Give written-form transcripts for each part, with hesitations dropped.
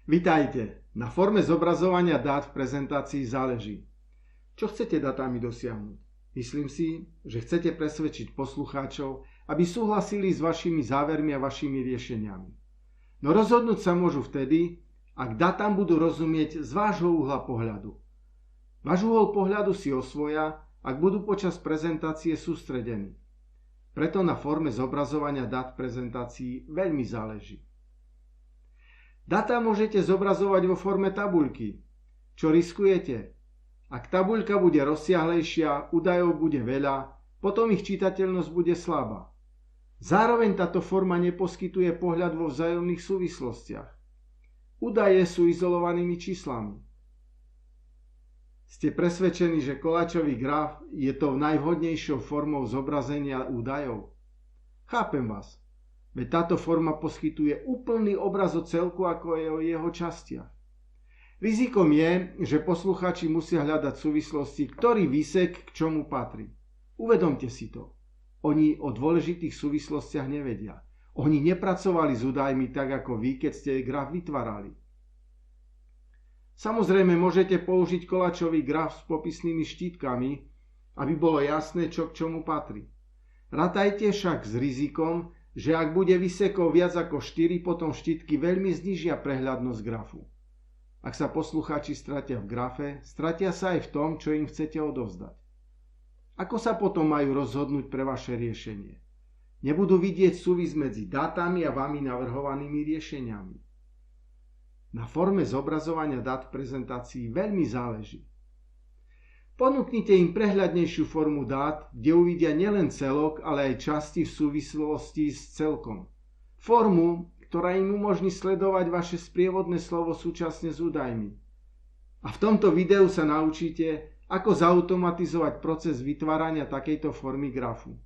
Vitajte. Na forme zobrazovania dát v prezentácii záleží. Čo chcete datami dosiahnuť? Myslím si, že chcete presvedčiť poslucháčov, aby súhlasili s vašimi závermi a vašimi riešeniami. No rozhodnúť sa môžu vtedy, ak datám budú rozumieť z vášho uhla pohľadu. Váš uhol pohľadu si osvoja, ak budú počas prezentácie sústredení. Preto na forme zobrazovania dát v prezentácii veľmi záleží. Data môžete zobrazovať vo forme tabuľky. Čo riskujete? Ak tabuľka bude rozsiahlejšia, údajov bude veľa, potom ich čitateľnosť bude slabá. Zároveň táto forma neposkytuje pohľad vo vzájomných súvislostiach. Údaje sú izolovanými číslami. Ste presvedčení, že koláčový graf je tou najvhodnejšou formou zobrazenia údajov? Chápem vás. Veď táto forma poskytuje úplný obraz o celku, ako je o jeho častiach. Rizikom je, že poslucháči musia hľadať súvislosti, ktorý výsek k čomu patrí. Uvedomte si to. Oni o dôležitých súvislostiach nevedia. Oni nepracovali s údajmi tak ako vy, keď ste graf vytvárali. Samozrejme môžete použiť koláčový graf s popisnými štítkami, aby bolo jasné, čo k čomu patrí. Rátajte však s rizikom, že ak bude výsekov viac ako 4, potom štítky veľmi znížia prehľadnosť grafu. Ak sa poslucháči stratia v grafe, stratia sa aj v tom, čo im chcete odovzdať. Ako sa potom majú rozhodnúť pre vaše riešenie? Nebudú vidieť súvis medzi dátami a vami navrhovanými riešeniami. Na forme zobrazovania dát v prezentácii veľmi záleží. Ponúknite im prehľadnejšiu formu dát, kde uvidia nielen celok, ale aj časti v súvislosti s celkom. Formu, ktorá im umožní sledovať vaše sprievodné slovo súčasne s údajmi. A v tomto videu sa naučíte, ako zautomatizovať proces vytvárania takejto formy grafu.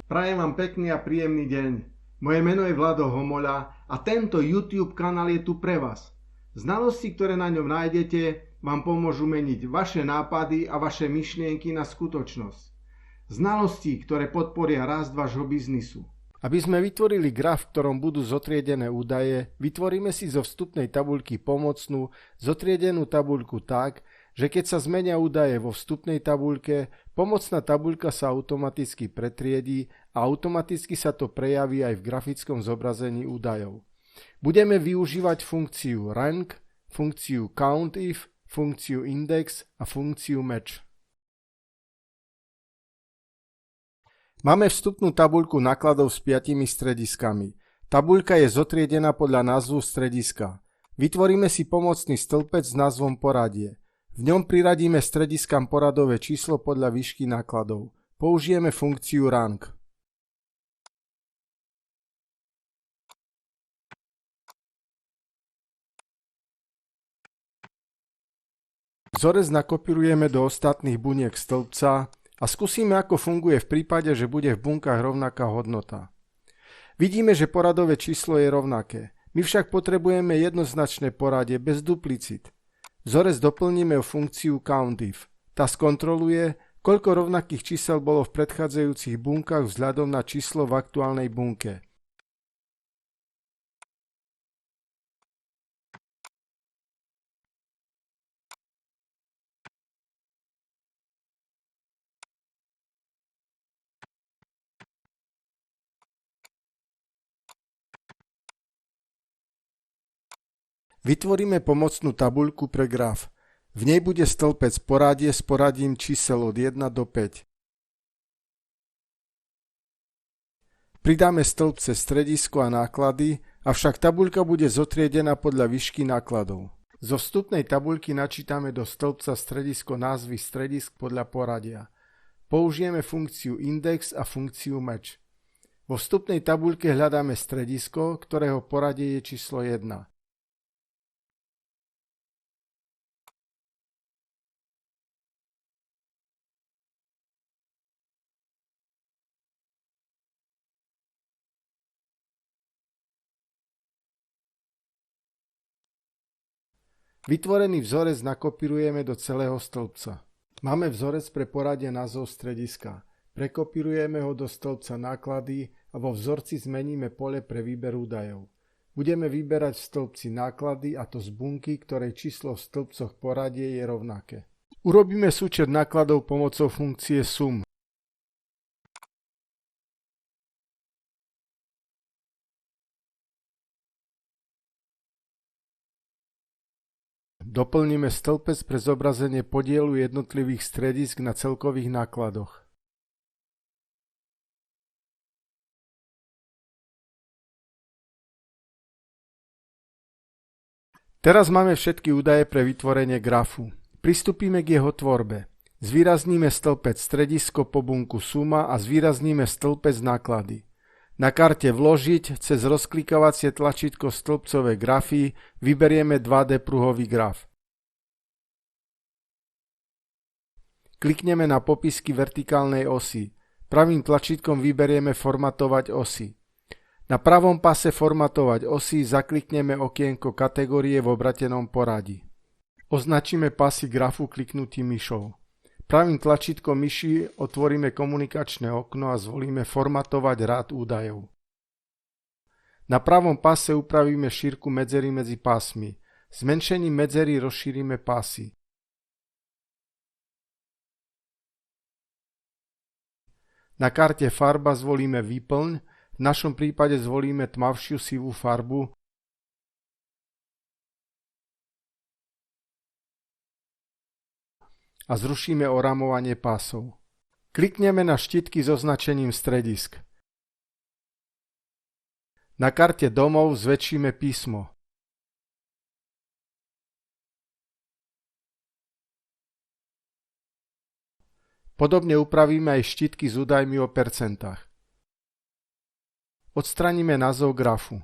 Prajem vám pekný a príjemný deň. Moje meno je Vlado Homoľa a tento YouTube kanál je tu pre vás. Znalosti, ktoré na ňom nájdete, vám pomôžu meniť vaše nápady a vaše myšlienky na skutočnosť. Znalosti, ktoré podporia rast vášho biznisu. Aby sme vytvorili graf, v ktorom budú zotriedené údaje, vytvoríme si zo vstupnej tabuľky pomocnú, zotriedenú tabuľku tak, že keď sa zmenia údaje vo vstupnej tabuľke, pomocná tabuľka sa automaticky pretriedí a automaticky sa to prejaví aj v grafickom zobrazení údajov. Budeme využívať funkciu rank, funkciu countif, funkciu index a funkciu match. Máme vstupnú tabuľku nákladov s 5 strediskami. Tabuľka je zotriedená podľa názvu strediska. Vytvoríme si pomocný stĺpec s názvom poradie. V ňom priradíme strediskám poradové číslo podľa výšky nákladov. Použijeme funkciu rank. Vzorec nakopírujeme do ostatných buniek stĺpca a skúsime, ako funguje v prípade, že bude v bunkách rovnaká hodnota. Vidíme, že poradové číslo je rovnaké. My však potrebujeme jednoznačné poradie bez duplicit. Vzorec doplníme o funkciu countif. Tá skontroluje, koľko rovnakých čísel bolo v predchádzajúcich bunkách vzhľadom na číslo v aktuálnej bunke. Vytvoríme pomocnú tabuľku pre graf. V nej bude stĺpec poradie s poradím čísel od 1 do 5. Pridáme stĺpce stredisko a náklady, avšak tabuľka bude zotriedená podľa výšky nákladov. Zo vstupnej tabuľky načítame do stĺpca stredisko názvy stredisk podľa poradia. Použijeme funkciu index a funkciu match. Vo vstupnej tabuľke hľadáme stredisko, ktorého poradie je číslo 1. Vytvorený vzorec nakopírujeme do celého stĺpca. Máme vzorec pre poradie názov strediska. Prekopírujeme ho do stĺpca náklady a vo vzorci zmeníme pole pre výber údajov. Budeme vyberať v stĺpci náklady, a to z bunky, ktorej číslo v stĺpcoch poradie je rovnaké. Urobíme súčet nákladov pomocou funkcie sum. Doplníme stĺpec pre zobrazenie podielu jednotlivých stredisk na celkových nákladoch. Teraz máme všetky údaje pre vytvorenie grafu. Pristúpime k jeho tvorbe. Zvýrazníme stĺpec stredisko po bunku suma a zvýrazníme stĺpec náklady. Na karte Vložiť cez rozklikovacie tlačítko stĺpcové grafy vyberieme 2D pruhový graf. Klikneme na popisky vertikálnej osy. Pravým tlačítkom vyberieme Formatovať osy. Na pravom pase Formatovať osy zaklikneme okienko kategórie v obratenom poradí. Označíme pasy grafu kliknutím myšou. Pravým tlačítkom myši otvoríme komunikačné okno a zvolíme Formatovať rád údajov. Na pravom pase upravíme šírku medzery medzi pásmi. Zmenšením medzery rozšírime pásy. Na karte Farba zvolíme Výplň, v našom prípade zvolíme tmavšiu sivú farbu a zrušíme oramovanie pásov. Klikneme na štítky s označením stredisk. Na karte Domov zväčšíme písmo. Podobne upravíme aj štítky s údajmi o percentách. Odstraníme názov grafu.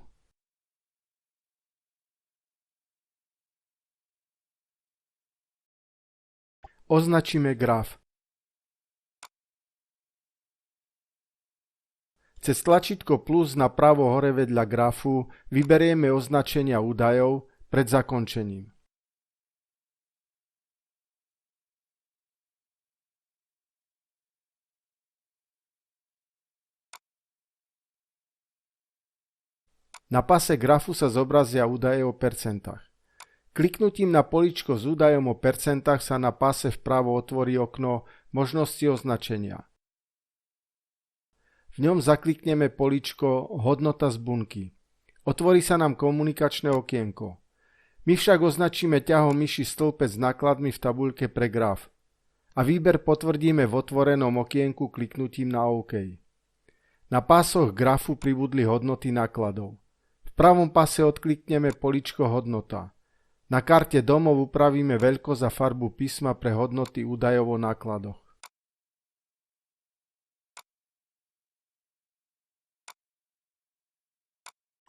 Označíme graf. Cez tlačítko plus napravo hore vedľa grafu vyberieme označenia údajov pred zakončením. Na pase grafu sa zobrazia údaje o percentách. Kliknutím na políčko s údajom o percentách sa na pase vpravo otvorí okno Možnosti označenia. V ňom zaklikneme políčko Hodnota z bunky. Otvorí sa nám komunikačné okienko. My však označíme ťahom myši stĺpec s nákladmi v tabuľke pre graf. A výber potvrdíme v otvorenom okienku kliknutím na OK. Na pásoch grafu pribudli hodnoty nákladov. V pravom pase odklikneme políčko Hodnota. Na karte Domov upravíme veľkosť a farbu písma pre hodnoty údajov o nákladoch.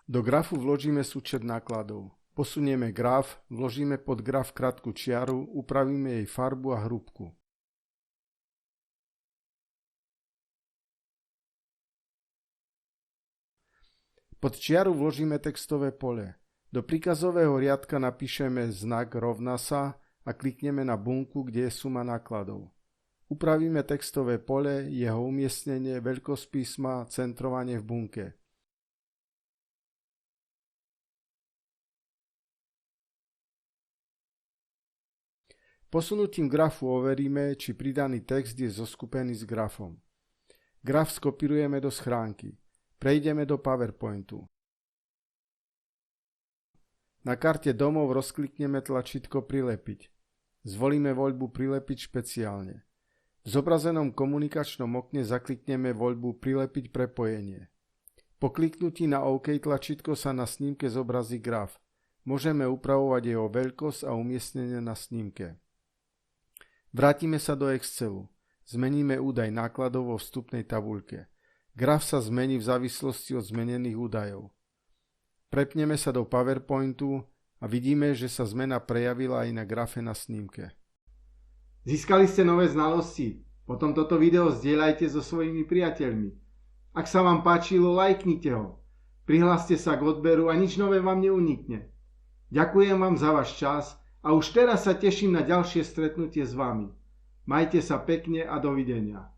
Do grafu vložíme súčet nákladov. Posunieme graf, vložíme pod graf krátku čiaru, upravíme jej farbu a hrúbku. Pod čiaru vložíme textové pole. Do príkazového riadka napíšeme znak rovná sa a klikneme na bunku, kde je suma nákladov. Upravíme textové pole, jeho umiestnenie, veľkosť písma, centrovanie v bunke. Posunutím grafu overíme, či pridaný text je zoskupený s grafom. Graf skopírujeme do schránky. Prejdeme do PowerPointu. Na karte Domov rozklikneme tlačítko Prilepiť. Zvolíme voľbu Prilepiť špeciálne. V zobrazenom komunikačnom okne zaklikneme voľbu Prilepiť prepojenie. Po kliknutí na OK tlačítko sa na snímke zobrazí graf. Môžeme upravovať jeho veľkosť a umiestnenie na snímke. Vrátime sa do Excelu. Zmeníme údaj nákladov vo vstupnej tabuľke. Graf sa zmení v závislosti od zmenených údajov. Prepneme sa do PowerPointu a vidíme, že sa zmena prejavila aj na grafe na snímke. Získali ste nové znalosti? Potom toto video zdieľajte so svojimi priateľmi. Ak sa vám páčilo, lajknite ho. Prihláste sa k odberu a nič nové vám neunikne. Ďakujem vám za váš čas a už teraz sa teším na ďalšie stretnutie s vami. Majte sa pekne a dovidenia.